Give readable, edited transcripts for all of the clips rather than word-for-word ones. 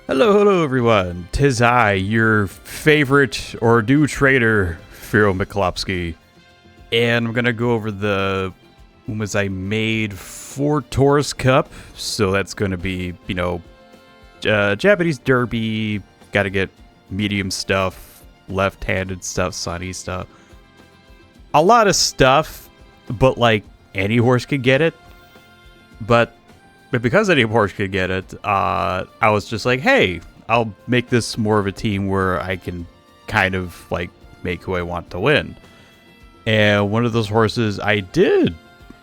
Hello everyone. 'Tis I, your favorite or new trader, Firo McNosky, and I'm gonna go over the Umas I made for Taurus Cup. So that's gonna be, Japanese derby. Got to get medium stuff, left-handed stuff, sunny stuff, a lot of stuff, but like any horse could get it. But because any horse could get it, I was just like, hey, I'll make this more of a team where I can kind of like make who I want to win. And one of those horses, I did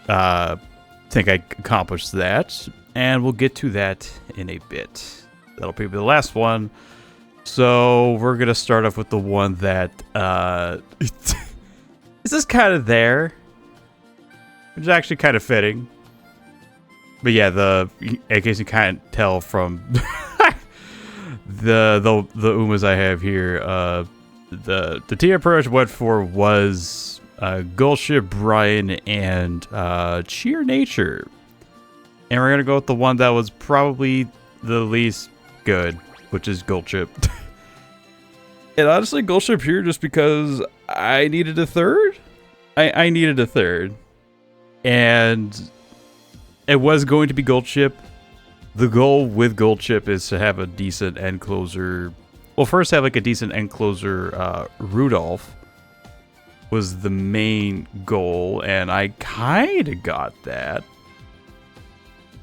think I accomplished that, and we'll get to that in a bit. That'll be the last one. So we're gonna start off with the one that is just kind of there, which is actually kind of fitting. But yeah, in case you can't tell from the Umas I have here, the team approach went for was Gulship, Brian, and Cheer Nature. And we're gonna go with the one that was probably the least good, which is Gulship. And honestly, Gulship here just because I needed a third. I needed a third. And it was going to be Gulship. The goal with Gulship is to have a decent end closer. Well, first have like a decent end closer. Rudolph was the main goal, and I kind of got that.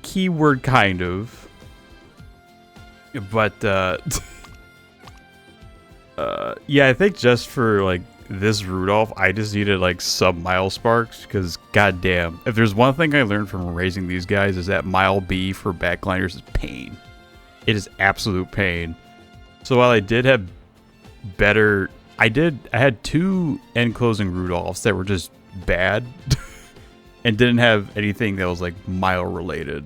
Keyword kind of. But yeah, I think just for like this Rudolph, I just needed like some mile sparks, because goddamn, if there's one thing I learned from raising these guys is that mile B for backliners is pain. It is absolute pain. So while I did have better, I had two end closing Rudolphs that were just bad and didn't have anything that was like mile related.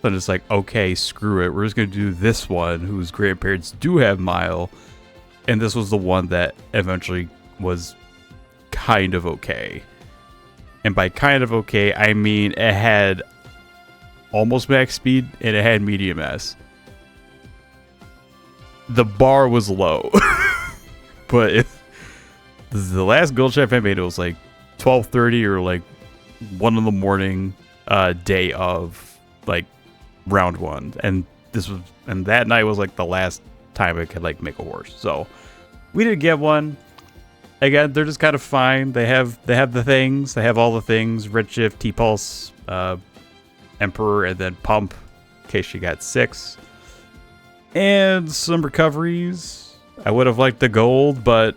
So I'm just like, okay, screw it. We're just gonna do this one whose grandparents do have mile, and this was the one that eventually was kind of okay. And by kind of okay, I mean it had almost max speed and it had medium S. The bar was low. But the last Gulship I made, it was like 12:30 or like 1 in the morning, day of like round one. And that night was like the last time I could like make a horse. So we did get one. Again, they're just kind of fine. They have the things. They have all the things. Redshift, T-Pulse, Emperor, and then Pump, in case you got 6. And some recoveries. I would have liked the gold, but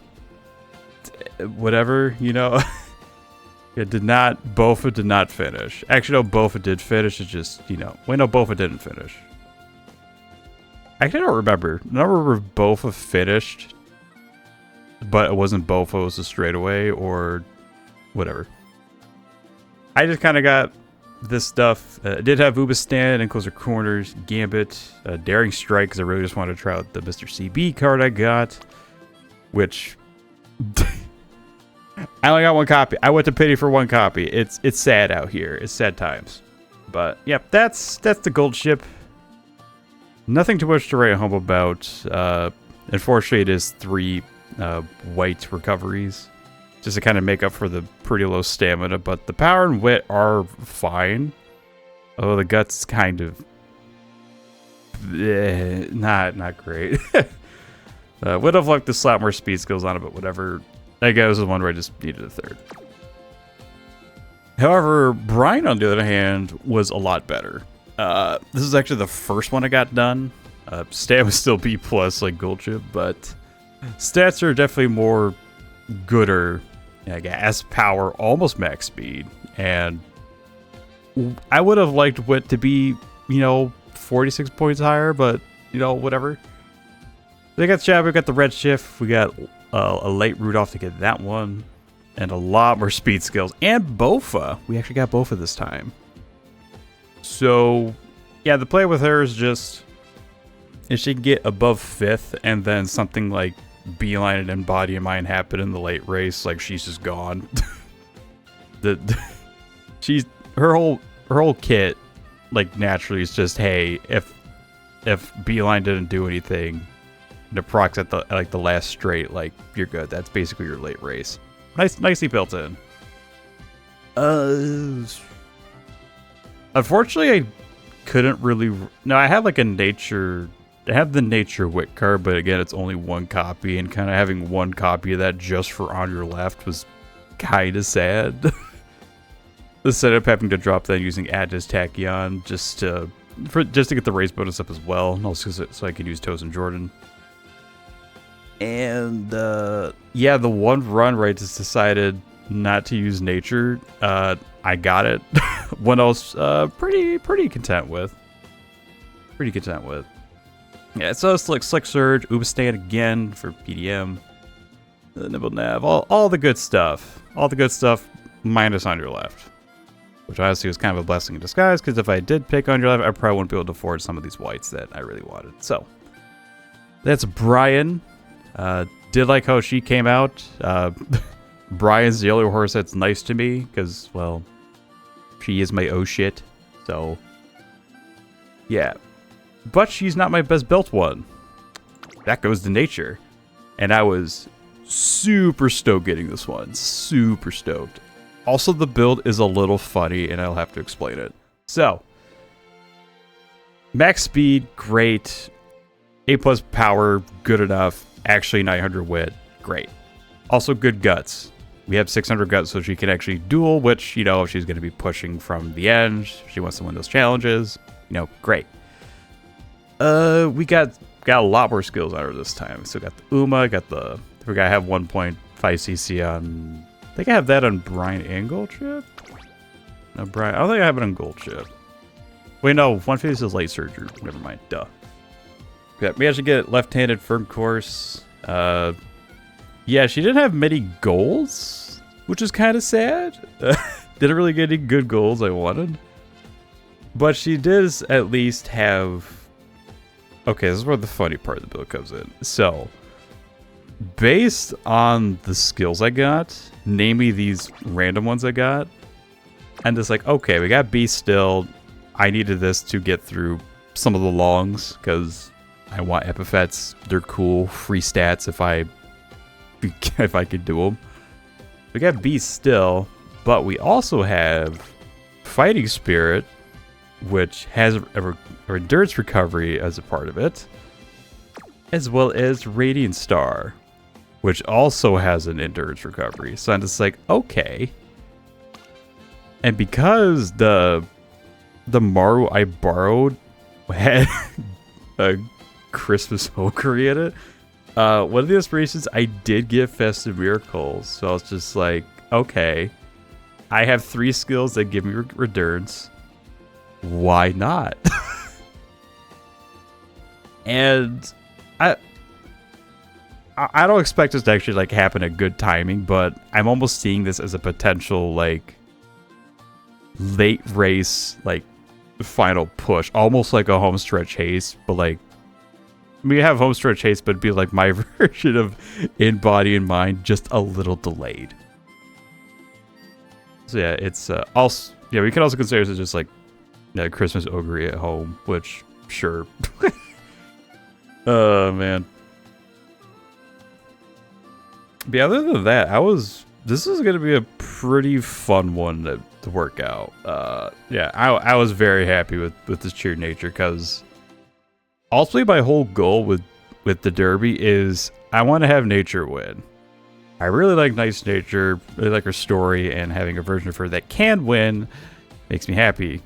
whatever, It did not, Bofa did not finish. Actually, no, Bofa did finish. It's just, wait, no, Bofa didn't finish. Actually, I don't remember. I don't remember if Bofa finished, but it wasn't Bofa, it was a straightaway or whatever. I just kind of got this stuff. It did have Uba Stand and Closer Corners, Gambit, Daring Strike, because I really just wanted to try out the Mr. CB card I got, which I only got one copy. I went to pity for one copy. It's sad out here. It's sad times. But yep, that's the Gulship. Nothing too much to write home about. Unfortunately, it is 3 white recoveries, just to kind of make up for the pretty low stamina, but the power and wit are fine. Although the guts kind of not great. Would have liked to slap more speed skills on it, but whatever. I guess was the one where I just needed a third. However, Brian, on the other hand, was a lot better. This is actually the first one I got done. Stat was still B plus like Gulship, but stats are definitely more gooder. I guess power, almost max speed, and I would have liked Wit to be, 46 points higher, but whatever. They got Chad, we got the Red Shift, we got a late Rudolph to get that one, and a lot more speed skills, and Bofa. We actually got Bofa this time. So yeah, the play with her is just if she can get above 5th, and then something like Beeline and Body of Mine happen in the late race, like she's just gone. Her whole kit, like, naturally is just, hey, if if Beeline didn't do anything, the procs at the last straight, like, you're good. That's basically your late race. Nicely built in. Unfortunately, I couldn't really. No, I have like a nature. I have the nature wit card, but again, it's only one copy, and kind of having one copy of that just for on your left was kind of sad. Instead of having to drop that using Atlas Tachyon just to get the race bonus up as well, and also so I can use Toes and Jordan. And yeah, the one run where I just decided not to use nature, I got it. One I was pretty content with. Yeah, so it's like Slick Surge, Uber Stand again for PDM, Nibble Nav, all the good stuff. All the good stuff minus on your left. Which honestly was kind of a blessing in disguise, because if I did pick on your left, I probably wouldn't be able to afford some of these whites that I really wanted. So, that's Brian. Did like how she came out. Brian's the only horse that's nice to me, because, well, she is my oh shit. So, yeah. But she's not my best built one. That goes to nature. And I was super stoked getting this one. Super stoked. Also, the build is a little funny, and I'll have to explain it. So, max speed, great. 8+ power, good enough. Actually, 900 wit, great. Also, good guts. We have 600 guts, so she can actually duel, which, you know, if she's going to be pushing from the end, she wants to win those challenges, you know, great. We got a lot more skills on her this time. So, got the Uma, I forgot I have 1.5 cc on. I think I have that on Brian and Gold Chip. No, Brian. I don't think I have it on Gold Chip. Wait, no. 150 is late surgery. Never mind. Duh. Yeah, we actually get left-handed firm course. Yeah, she didn't have many goals, which is kind of sad. Didn't really get any good goals I wanted. But she does at least have. Okay, this is where the funny part of the build comes in. So, based on the skills I got, namely these random ones I got, I'm just like, okay, we got B still. I needed this to get through some of the longs because I want epithets. They're cool, free stats if I could do them. We got B still, but we also have Fighting Spirit, which has a endurance recovery as a part of it, as well as Radiant Star, which also has an endurance recovery. So I'm just like, okay. And because the Maru I borrowed had a Christmas Hokery in it, one of the inspirations I did get Festive Miracles. So I was just like, okay, I have 3 skills that give me endurance. Why not? And I don't expect this to actually like happen at good timing, but I'm almost seeing this as a potential like late race like final push, almost like a home stretch haste, but like we have home stretch haste, but it'd be like my version of In Body and Mind, just a little delayed. So yeah, it's also we can also consider this just like Christmas Ogre at home, which sure. Oh man. But other than that, this is gonna be a pretty fun one to work out. Yeah, I was very happy with this cheer nature, because ultimately my whole goal with the Derby is I want to have nature win. I really like Nice Nature, really like her story, and having a version of her that can win makes me happy.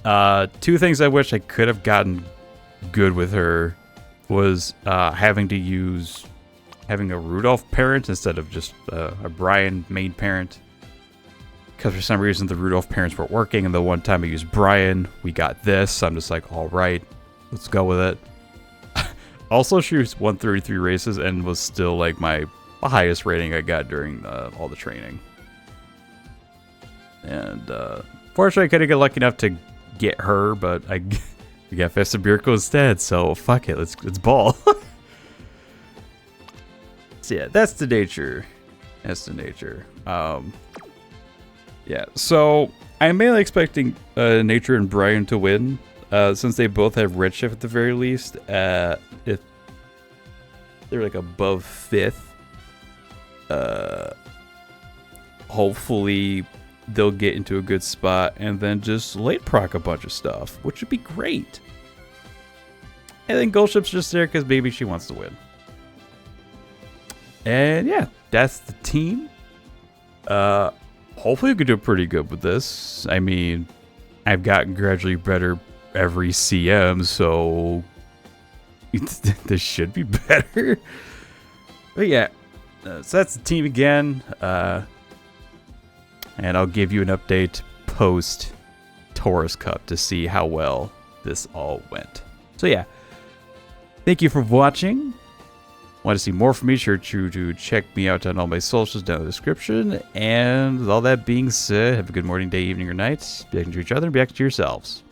2 things I wish I could have gotten good with her was having a Rudolph parent instead of just a Brian main parent. Because for some reason the Rudolph parents weren't working, and the one time I used Brian, we got this. So I'm just like, all right, let's go with it. Also, she won 33 races and was still like my highest rating I got during all the training. And fortunately, I couldn't get lucky enough to get her, but we got Festive Miracle instead. So fuck it, let's ball. So yeah, that's the nature. Yeah, so I'm mainly expecting Nature and Brian to win. since they both have redshift at the very least, if they're like above 5th, hopefully they'll get into a good spot and then just late proc a bunch of stuff, which would be great. And then Gold Ship's just there because maybe she wants to win. And yeah, that's the team. Hopefully we could do pretty good with this. I mean, I've gotten gradually better every CM, so this should be better. But yeah, so that's the team again. And I'll give you an update post Taurus Cup to see how well this all went. So yeah, thank you for watching. Want to see more from me? Sure to check me out on all my socials down in the description. And with all that being said, have a good morning, day, evening, or night. Be excellent to each other and be excellent to yourselves.